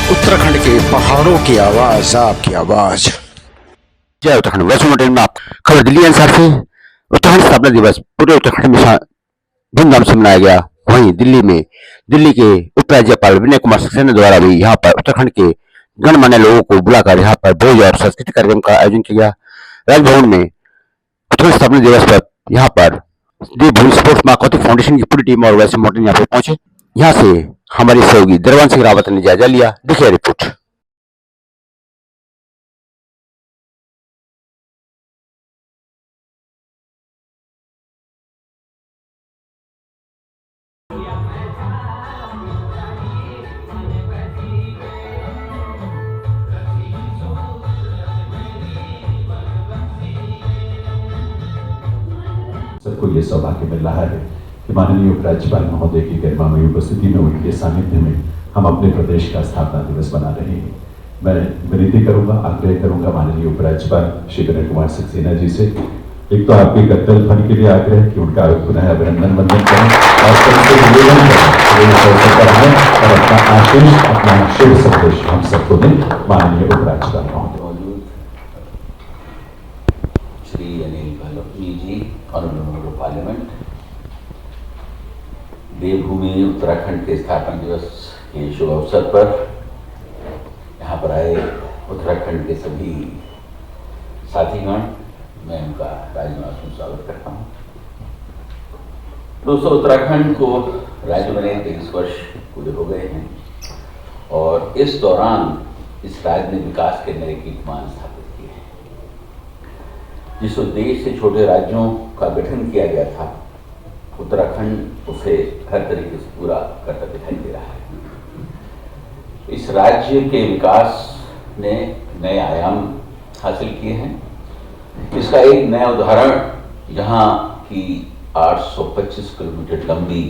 उत्तराखंड के पहाड़ों की आवाज, आपकी आवाज। जय उत्तराखंड। वैष्णो मोटेल में आप खबर दिल्ली अनुसार से उत्तराखंड स्थापना दिवस पूरे उत्तराखंड में धूमधाम से मनाया गया। वहीं दिल्ली में दिल्ली के उपराज्यपाल विनय कुमार सक्सेना द्वारा भी यहाँ पर उत्तराखंड के गणमान्य लोगों को बुलाकर यहाँ पर भोज और सांस्कृतिक कार्यक्रम का आयोजन किया गया। राजभवन में उत्तराखंड स्थापना दिवस पर यहाँ पर देवभूमि स्पोर्ट्स मार्केटिंग फाउंडेशन की पूरी टीम और वैष्णो मोटेल यहाँ पे पहुंचे। यहाँ से हमारे सहयोगी दरबान सिंह रावत ने जायजा लिया। देखिए रिपोर्ट। सबको ये सौभाग्य मिल रहा है कि माननीय उपराज्यपाल महोदय की गरिमामयी उपस्थिति में, उनके सानिध्य में हम अपने प्रदेश का स्थापना दिवस मना रहे हैं। मैं विनती करूंगा, आग्रह करूंगा माननीय उपराज्यपाल श्री विनय कुमार सक्सेना जी से, एक तो आपके कर्तव्य फल के लिए आग्रह कि उनका पुनः अभिनंदन वंदन करें और सबसे निवेदन करें और अपना आशीष, अपना शुभ संदेश हम सबको दें। माननीय उपराज्यपाल महोदय। श्री अनिल भलोनी जी, ऑनरेबल मेंबर ऑफ पार्लियामेंट, देवभूमि उत्तराखंड के स्थापना दिवस के शुभ अवसर पर यहाँ पर आए उत्तराखंड के सभी साथीगण, मैं उनका राजनिवास में स्वागत करता हूँ। दोस्तों, उत्तराखंड को राज्य बने 23 वर्ष पूरे हो गए हैं और इस दौरान इस राज्य ने विकास के नए कीर्तिमान स्थापित किए हैं। जिस उद्देश्य से छोटे राज्यों का गठन किया गया था, उत्तराखंड उसे हर तरीके से पूरा करता दिखाई दे रहा है। इस राज्य के विकास ने नए आयाम हासिल किए हैं। इसका एक नया उदाहरण यहाँ की 825 किलोमीटर लंबी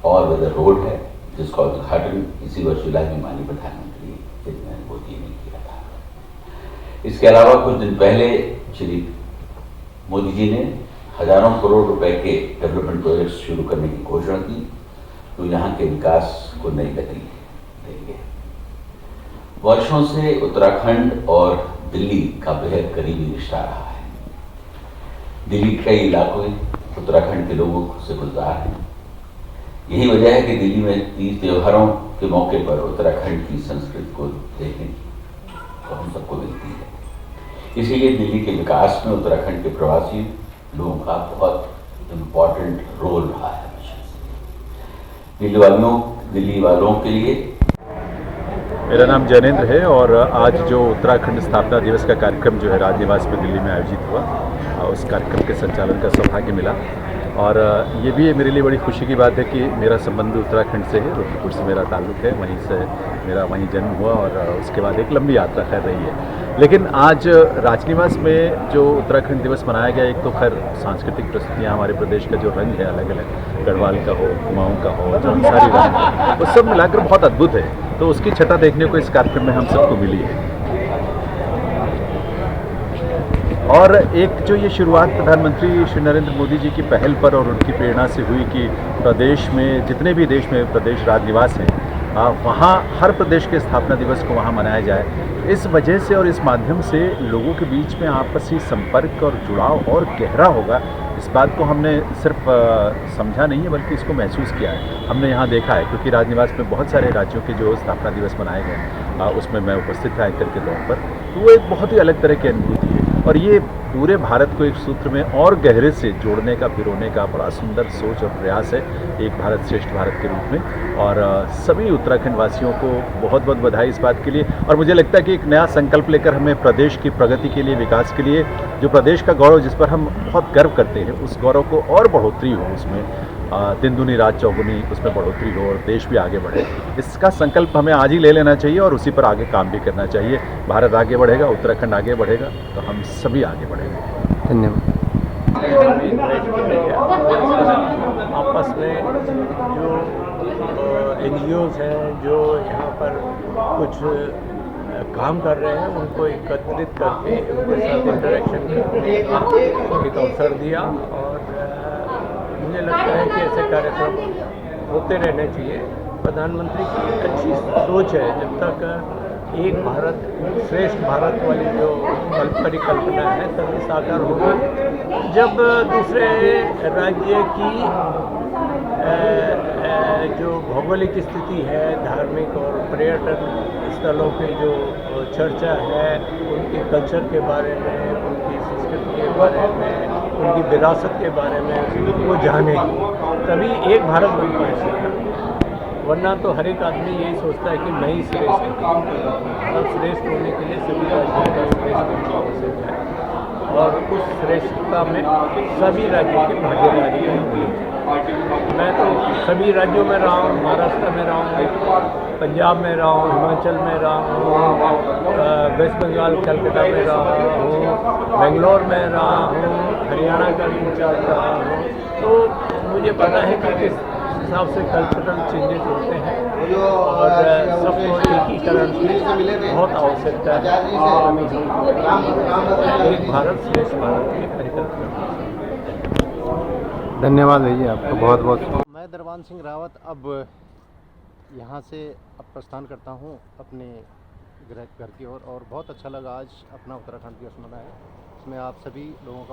ऑल वेदर रोड है, जिसका उद्घाटन इसी वर्ष जुलाई में माननीय प्रधानमंत्री नरेंद्र मोदी ने किया था। इसके अलावा कुछ दिन पहले श्री मोदी जी ने हजारों करोड़ रुपए के डेवलपमेंट प्रोजेक्ट्स शुरू करने की घोषणा की, तो यहाँ के विकास को नई गति देंगे। वर्षों से उत्तराखंड और दिल्ली का बेहद करीबी रिश्ता रहा है। दिल्ली के कई इलाकों उत्तराखंड के लोगों से गुलजार हैं। यही वजह है कि दिल्ली में तीज त्योहारों के मौके पर उत्तराखंड की संस्कृति को देखने को हम सबको मिलती है। इसीलिए दिल्ली के विकास में उत्तराखंड के प्रवासी लोगों का बहुत इम्पोर्टेंट रोल रहा है हमेशा से। दिल्ली वालों के लिए मेरा नाम जैनेन्द्र है और आज जो उत्तराखंड स्थापना दिवस का कार्यक्रम जो है राजनिवास में दिल्ली में आयोजित हुआ, उस कार्यक्रम के संचालन का सौभाग्य मिला। और ये भी मेरे लिए बड़ी खुशी की बात है कि मेरा संबंध उत्तराखंड से है। रुद्रपुर से मेरा ताल्लुक़ है, वहीं से मेरा जन्म हुआ और उसके बाद एक लंबी यात्रा खैर रही है। लेकिन आज राजनिवास में जो उत्तराखंड दिवस मनाया गया, एक तो खैर सांस्कृतिक प्रस्तुतियाँ, हमारे प्रदेश का जो रंग है अलग अलग, गढ़वाल का हो, कुमाऊँ का हो, जो सारी रंग, वो सब मिलाकर बहुत अद्भुत है। तो उसकी छटा देखने को इस कार्यक्रम में हम सबको मिली है। और एक जो ये शुरुआत प्रधानमंत्री श्री नरेंद्र मोदी जी की पहल पर और उनकी प्रेरणा से हुई कि प्रदेश में जितने भी देश में प्रदेश राजनिवास हैं, वहाँ हर प्रदेश के स्थापना दिवस को वहाँ मनाया जाए। इस वजह से और इस माध्यम से लोगों के बीच में आपसी संपर्क और जुड़ाव और गहरा होगा। इस बात को हमने सिर्फ समझा नहीं है, बल्कि इसको महसूस किया है, हमने यहाँ देखा है। क्योंकि राजनिवास में बहुत सारे राज्यों के जो स्थापना दिवस मनाए गए, उसमें मैं उपस्थित था एंकर के तौर पर, तो वो एक बहुत ही अलग तरह की अनुभूति है। और ये पूरे भारत को एक सूत्र में और गहरे से जोड़ने का, पिरोने का बड़ा सुंदर सोच और प्रयास है, एक भारत श्रेष्ठ भारत के रूप में। और सभी उत्तराखंड वासियों को बहुत बहुत बधाई इस बात के लिए। और मुझे लगता है कि एक नया संकल्प लेकर हमें प्रदेश की प्रगति के लिए, विकास के लिए, जो प्रदेश का गौरव जिस पर हम बहुत गर्व करते हैं, उस गौरव को और बढ़ोतरी हो, उसमें दिन दुनी रात चौगुनी उसमें बढ़ोतरी हो और देश भी आगे बढ़े। इसका संकल्प हमें आज ही ले लेना चाहिए और उसी पर आगे काम भी करना चाहिए। भारत आगे बढ़ेगा, उत्तराखंड आगे बढ़ेगा, तो हम सभी आगे बढ़ेंगे। धन्यवाद। आपस में जो NGOs हैं जो यहाँ पर कुछ काम कर रहे हैं, उनको एकत्रित करके उनके साथ इंटरेक्शन करके एक अवसर दिया। और मुझे लगता है कि ऐसे कार्यक्रम होते रहने चाहिए। प्रधानमंत्री की अच्छी सोच है। जब तक एक भारत श्रेष्ठ भारत वाली जो परिकल्पना है तभी साकार होगी जब दूसरे राज्य की जो भौगोलिक स्थिति है, धार्मिक और पर्यटन स्थलों की जो चर्चा है, उनके कल्चर के बारे में, उनकी संस्कृति के बारे में, उनकी विरासत के बारे में वो जाने, तभी एक भारत बन पाएगा। वरना तो हर एक आदमी यही सोचता है कि मैं ही श्रेष्ठ हूँ। और श्रेष्ठ होने के लिए सभी राज्यों का श्रेष्ठ होना आवश्यक है और उस श्रेष्ठता में सभी राज्यों की भागीदारी होगी। मैं तो सभी राज्यों में रहा हूँ, महाराष्ट्र में रहा हूँ, पंजाब में रहा हूँ, हिमाचल में रहा हूँ, वेस्ट बंगाल कलकत्ता में रहा हूँ, बेंगलोर में रहा हूँ, हरियाणा का भी इंचार्ज रहा हूँ। तो मुझे पता है कि किस हिसाब से कल्चरल चेंजेस होते हैं और सबको एकीकरण की बहुत आवश्यकता है। एक भारत श्रेष्ठ भारत की परिकल्पना। धन्यवाद भैया आपका बहुत बहुत। मैं दरबान सिंह रावत अब यहाँ से अब प्रस्थान करता हूँ अपने घर की ओर और बहुत अच्छा लगा आज अपना उत्तराखंड दिवस मनाया। इसमें आप सभी लोगों का